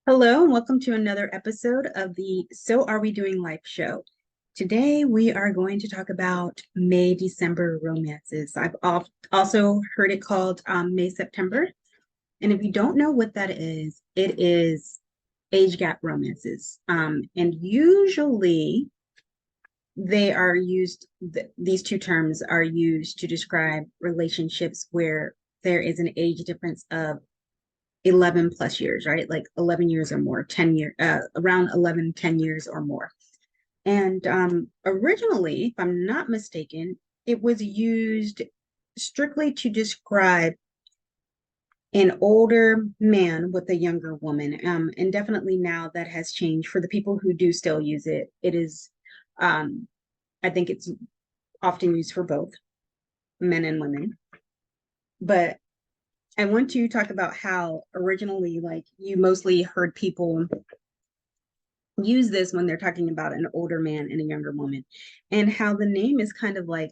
Hello, and welcome to another episode of the So Are We Doing Life show. Today, we are going to talk about May December romances. Also heard it called May September. And if you don't know what that is, it is age gap romances. And usually, they are used, these two terms are used to describe relationships where there is an age difference of 11 plus years, right? Like 11 years or more, 10 years, around 11, 10 years or more. And originally, if I'm not mistaken, it was used strictly to describe an older man with a younger woman. And definitely now that has changed for the people who do still use it. It is, um, I think it's often used for both men and women. But I want to talk about how originally, like, you mostly heard people use this when they're talking about an older man and a younger woman, and how the name is kind of like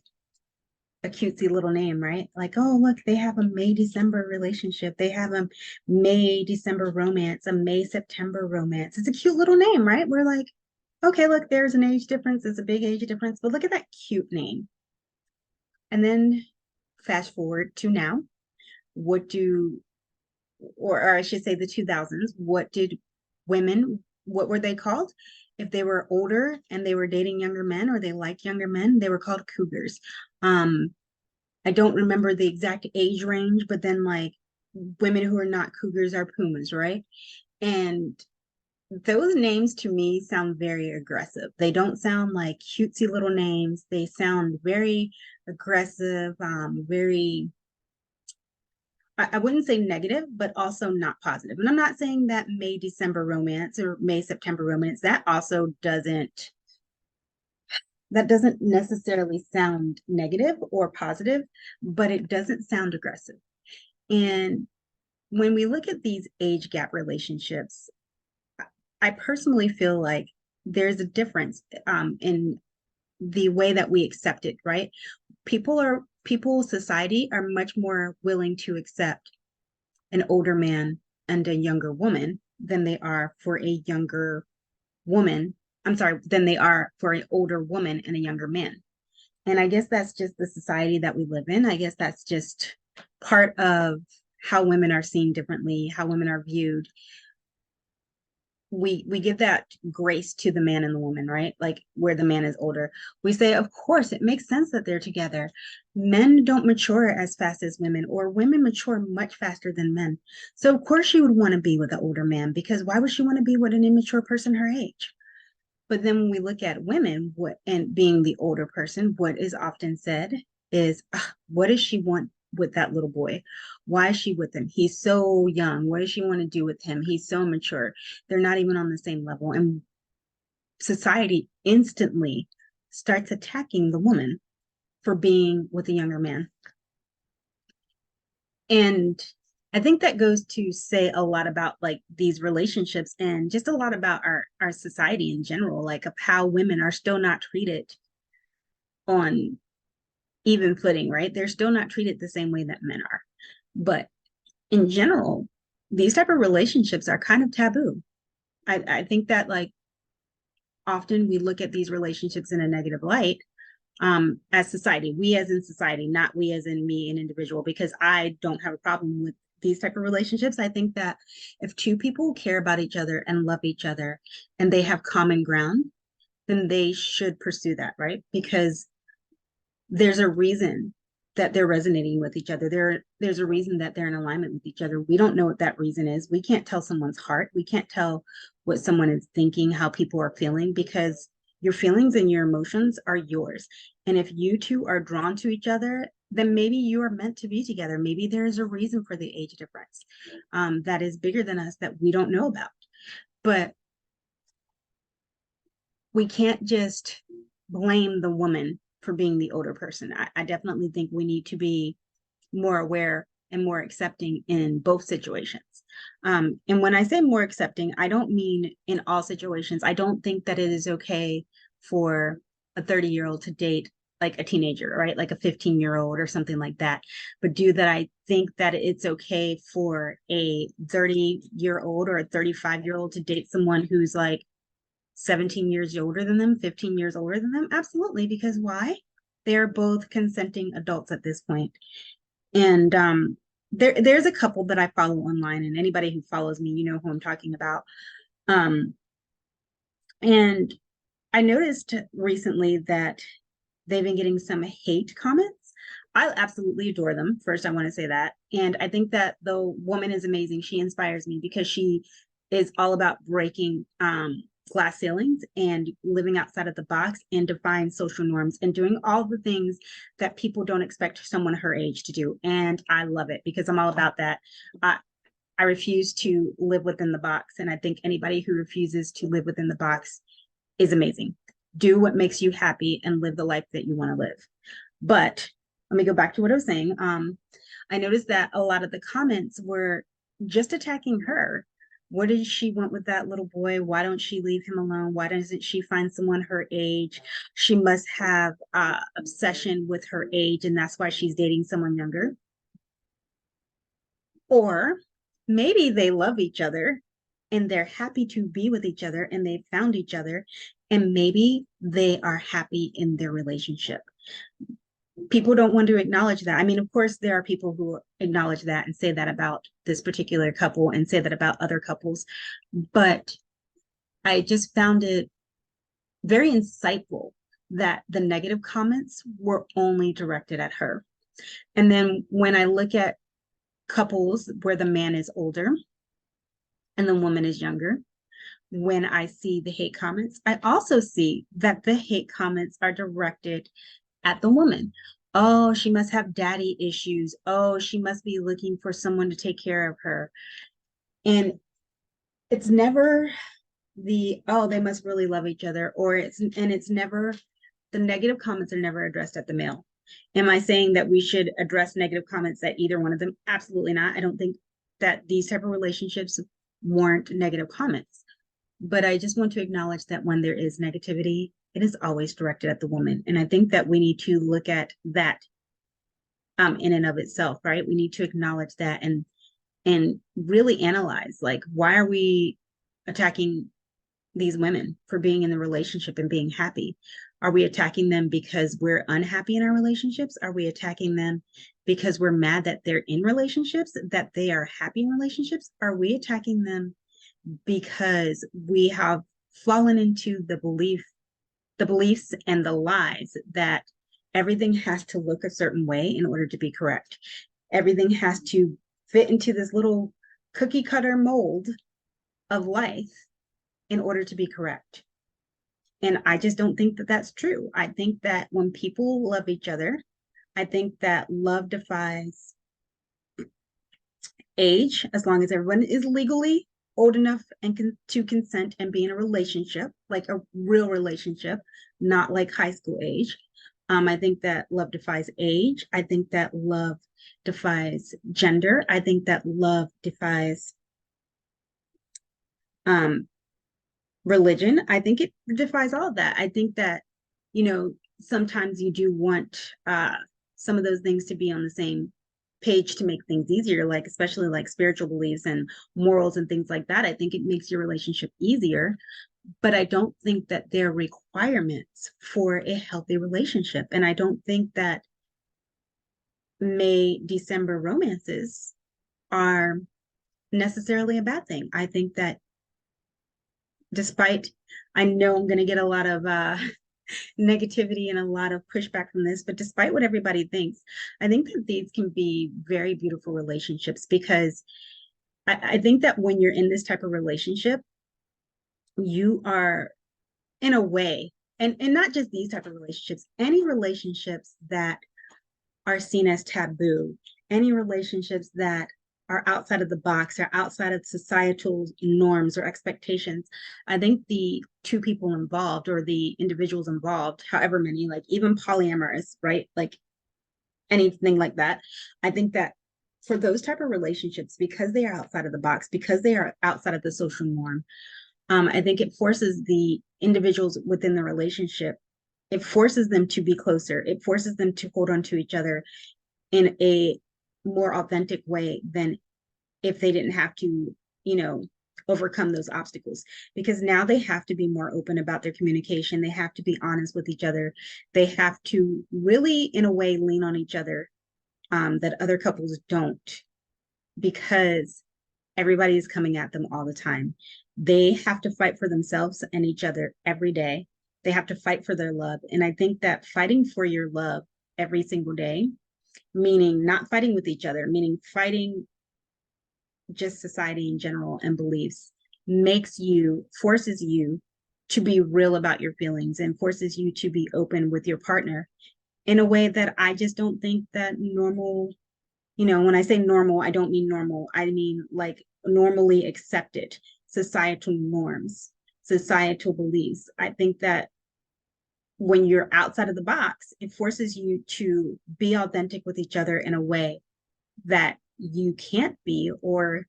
a cutesy little name, right? Like, oh, look, they have a May December relationship. They have a May December romance, a May September romance. It's a cute little name, right? We're like, okay, look, there's an age difference. It's a big age difference, but look at that cute name. And then fast forward to now, what do, or I should say the 2000s, what did women, what were they called? If they were older and they were dating younger men or they liked younger men, they were called cougars. Um, I don't remember the exact age range, but then like women who are not cougars are pumas, right? And those names to me sound very aggressive. They don't sound like cutesy little names. They sound very aggressive, very, I wouldn't say negative, but also not positive. And I'm not saying that May December romance or May September romance, that doesn't necessarily sound negative or positive, but it doesn't sound aggressive. And when we look at these age gap relationships, I personally feel like there's a difference in the way that we accept it, right? Society are much more willing to accept an older man and a younger woman than they are for a younger woman. I'm sorry, than they are for an older woman and a younger man. And I guess that's just the society that we live in. I guess that's just part of how women are seen differently, how women are viewed. We give that grace to the man and the woman, right? Like where the man is older. We say, of course, it makes sense that they're together. Men don't mature as fast as women, or women mature much faster than men. So of course she would want to be with an older man, because why would she want to be with an immature person her age? But then when we look at women, what and being the older person, what is often said is, what does she want with that little boy? Why is she with him? He's so young. What does she want to do with him? He's so mature. They're not even on the same level. And society instantly starts attacking the woman for being with a younger man. And I think that goes to say a lot about like these relationships and just a lot about our society in general, like of how women are still not treated on even footing, right? They're still not treated the same way that men are. But in general, these type of relationships are kind of taboo. I think that like often we look at these relationships in a negative light, as society, we as in society, not we as in me, an individual, because I don't have a problem with these type of relationships. I think that if two people care about each other and love each other and they have common ground, then they should pursue that, right? Because there's a reason that they're resonating with each other. There's a reason that they're in alignment with each other. We don't know what that reason is. We can't tell someone's heart. We can't tell what someone is thinking, how people are feeling, because your feelings and your emotions are yours. And if you two are drawn to each other, then maybe you are meant to be together. Maybe there's a reason for the age difference that is bigger than us that we don't know about. But we can't just blame the woman for being the older person. I definitely think we need to be more aware and more accepting in both situations. And when I say more accepting, I don't mean in all situations. I don't think that it is okay for a 30-year-old to date like a teenager, right? Like a 15-year-old or something like that. But do that I think that it's okay for a 30-year-old or a 35-year-old to date someone who's like 17 years older than them, 15 years older than them? Absolutely, because why? They're both consenting adults at this point. And there's a couple that I follow online, and anybody who follows me, you know who I'm talking about. Um, and I noticed recently that they've been getting some hate comments. I absolutely adore them. First, I want to say that. And I think that the woman is amazing. She inspires me because she is all about breaking glass ceilings and living outside of the box and defying social norms and doing all the things that people don't expect someone her age to do. And I love it because I'm all about that. I refuse to live within the box. And I think anybody who refuses to live within the box is amazing. Do what makes you happy and live the life that you want to live. But let me go back to what I was saying. I noticed that a lot of the comments were just attacking her. What does she want with that little boy? Why don't she leave him alone? Why doesn't she find someone her age? She must have obsession with her age, and that's why she's dating someone younger. Or maybe they love each other and they're happy to be with each other and they found each other, and maybe they are happy in their relationship. People don't want to acknowledge that. I mean, of course, there are people who acknowledge that and say that about this particular couple and say that about other couples. But I just found it very insightful that the negative comments were only directed at her. And then when I look at couples where the man is older and the woman is younger, when I see the hate comments, I also see that the hate comments are directed at the woman. Oh, she must have daddy issues. Oh, she must be looking for someone to take care of her. And it's never oh, they must really love each other, or it's never, the negative comments are never addressed at the male. Am I saying that we should address negative comments at either one of them? Absolutely not. I don't think that these type of relationships warrant negative comments. But I just want to acknowledge that when there is negativity, it is always directed at the woman. And I think that we need to look at that in and of itself, right? We need to acknowledge that and really analyze, like, why are we attacking these women for being in the relationship and being happy? Are we attacking them because we're unhappy in our relationships? Are we attacking them because we're mad that they're in relationships, that they are happy in relationships? Are we attacking them because we have fallen into the beliefs and the lies that everything has to look a certain way in order to be correct? Everything has to fit into this little cookie cutter mold of life in order to be correct. And I just don't think that that's true. I think that when people love each other, I think that love defies age, as long as everyone is legally old enough and to consent and be in a relationship, like a real relationship, not like high school age. I think that love defies age. I think that love defies gender. I think that love defies religion. I think it defies all of that. I think that, sometimes you do want some of those things to be on the same page to make things easier, like especially like spiritual beliefs and morals and things like that. I think it makes your relationship easier, but I don't think that they're requirements for a healthy relationship. And I don't think that May December romances are necessarily a bad thing. I think that despite, I know I'm going to get a lot of negativity and a lot of pushback from this, but despite what everybody thinks, I think that these can be very beautiful relationships, because I think that when you're in this type of relationship, you are, in a way, and not just these type of relationships, any relationships that are seen as taboo, any relationships that are outside of the box or outside of societal norms or expectations. I think the two people involved, or the individuals involved, however many, like even polyamorous, right? Like anything like that. I think that for those type of relationships, because they are outside of the box, because they are outside of the social norm, I think it forces the individuals within the relationship it forces them to be closer. It forces them to hold on to each other in a more authentic way than if they didn't have to, you know, overcome those obstacles, because now they have to be more open about their communication. They have to be honest with each other. They have to really, in a way, lean on each other, that other couples don't, because everybody is coming at them all the time. They have to fight for themselves and each other every day. They have to fight for their love. And I think that fighting for your love every single day, meaning not fighting with each other, meaning fighting just society in general and beliefs, forces you to be real about your feelings and forces you to be open with your partner in a way that I just don't think that normal, when I say normal, I don't mean normal. I mean like normally accepted societal norms, societal beliefs. I think that when you're outside of the box, it forces you to be authentic with each other in a way that you can't be, or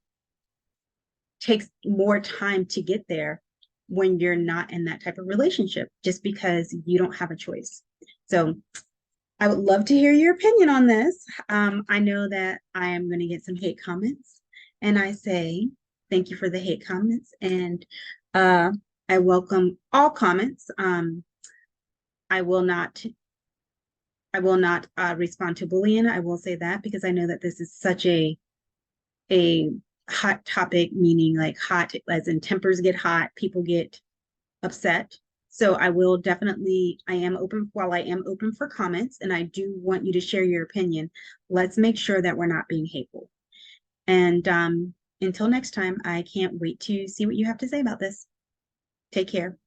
takes more time to get there when you're not in that type of relationship, just because you don't have a choice. So I would love to hear your opinion on this. I know that I am going to get some hate comments, and I say thank you for the hate comments, and I welcome all comments. I will not respond to bullying. I will say that, because I know that this is such a hot topic, meaning like hot as in tempers get hot, people get upset. So I will definitely, I am open for comments, and I do want you to share your opinion. Let's make sure that we're not being hateful. And until next time, I can't wait to see what you have to say about this. Take care.